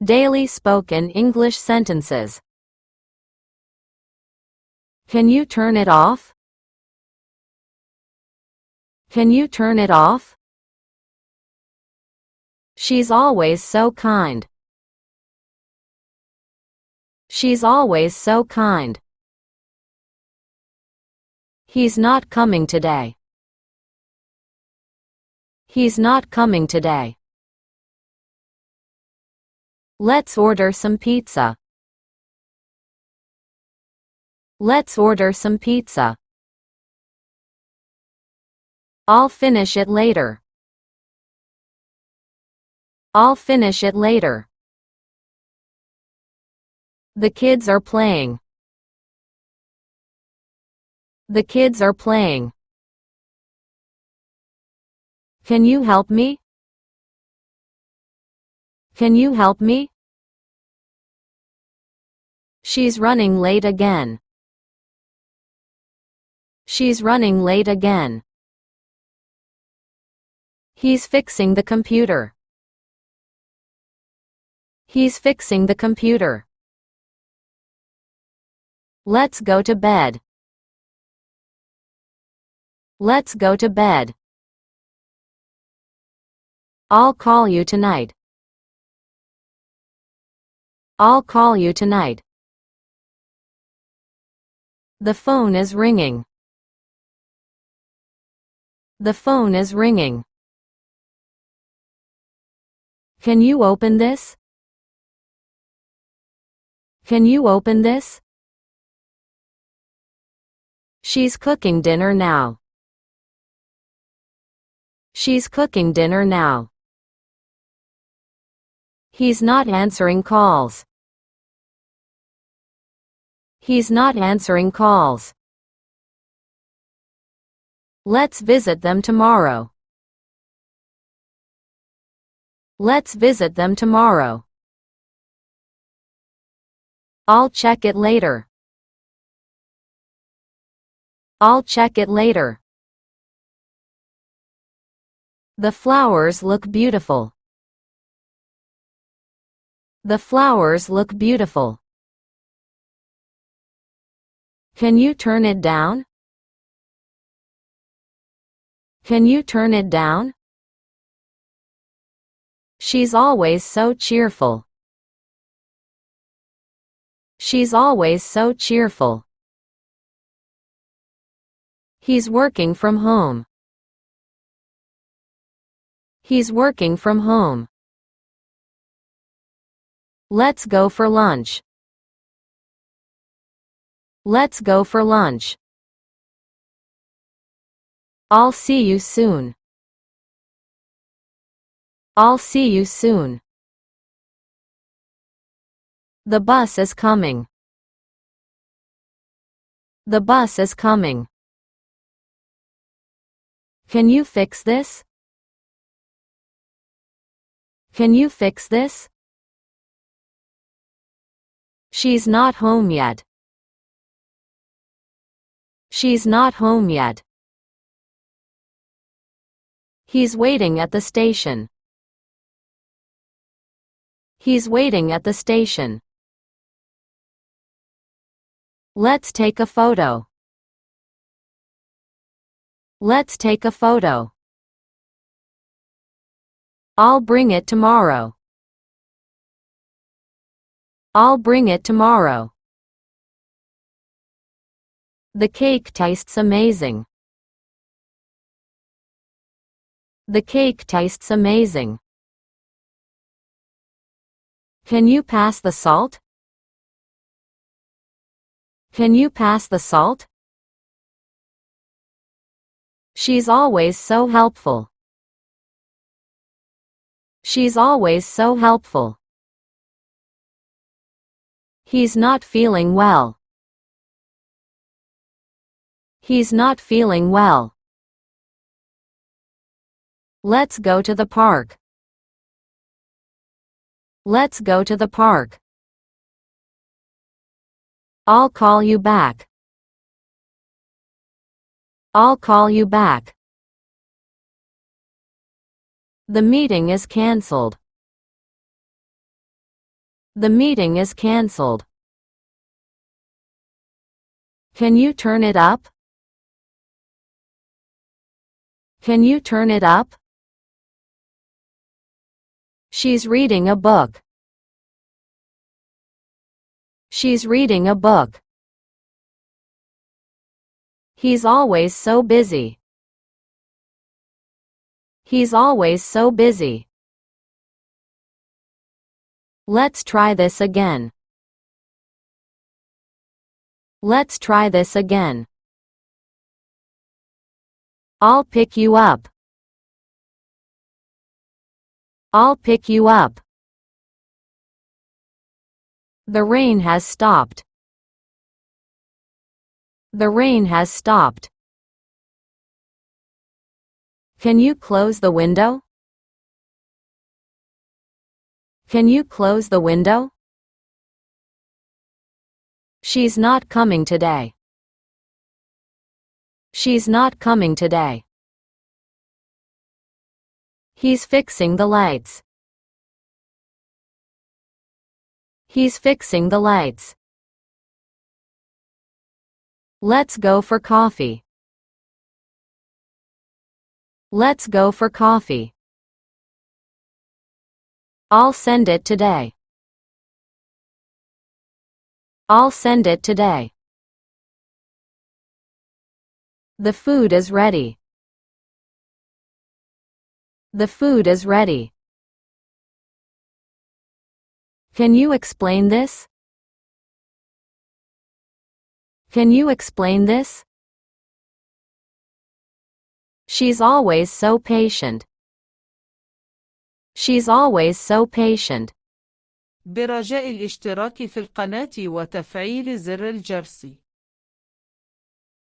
Daily spoken English sentences. Can you turn it off? Can you turn it off? She's always so kind. She's always so kind. He's not coming today. He's not coming today. Let's order some pizza. Let's order some pizza. I'll finish it later. I'll finish it later. The kids are playing. The kids are playing. Can you help me? Can you help me? She's running late again. She's running late again. He's fixing the computer. He's fixing the computer. Let's go to bed. Let's go to bed. I'll call you tonight. I'll call you tonight. The phone is ringing. The phone is ringing. Can you open this? Can you open this? She's cooking dinner now. She's cooking dinner now. He's not answering calls. He's not answering calls. Let's visit them tomorrow. Let's visit them tomorrow. I'll check it later. I'll check it later. The flowers look beautiful. The flowers look beautiful. Can you turn it down? Can you turn it down? She's always so cheerful. She's always so cheerful. He's working from home. He's working from home. Let's go for lunch. Let's go for lunch. I'll see you soon. I'll see you soon. The bus is coming. The bus is coming. Can you fix this? Can you fix this? She's not home yet. She's not home yet. He's waiting at the station. He's waiting at the station. Let's take a photo. Let's take a photo. I'll bring it tomorrow. I'll bring it tomorrow. The cake tastes amazing. The cake tastes amazing. Can you pass the salt? Can you pass the salt? She's always so helpful. She's always so helpful. He's not feeling well. He's not feeling well. Let's go to the park. Let's go to the park. I'll call you back. I'll call you back. The meeting is cancelled. The meeting is cancelled. Can you turn it up? Can you turn it up? She's reading a book. She's reading a book. He's always so busy. He's always so busy. Let's try this again. Let's try this again. I'll pick you up. I'll pick you up. The rain has stopped. The rain has stopped. Can you close the window? Can you close the window? She's not coming today. She's not coming today. He's fixing the lights. He's fixing the lights. Let's go for coffee. Let's go for coffee. I'll send it today. I'll send it today. The food is ready. The food is ready. Can you explain this? Can you explain this? She's always so patient. She's always so patient. برجاء الاشتراك في القناة وتفعيل زر الجرس.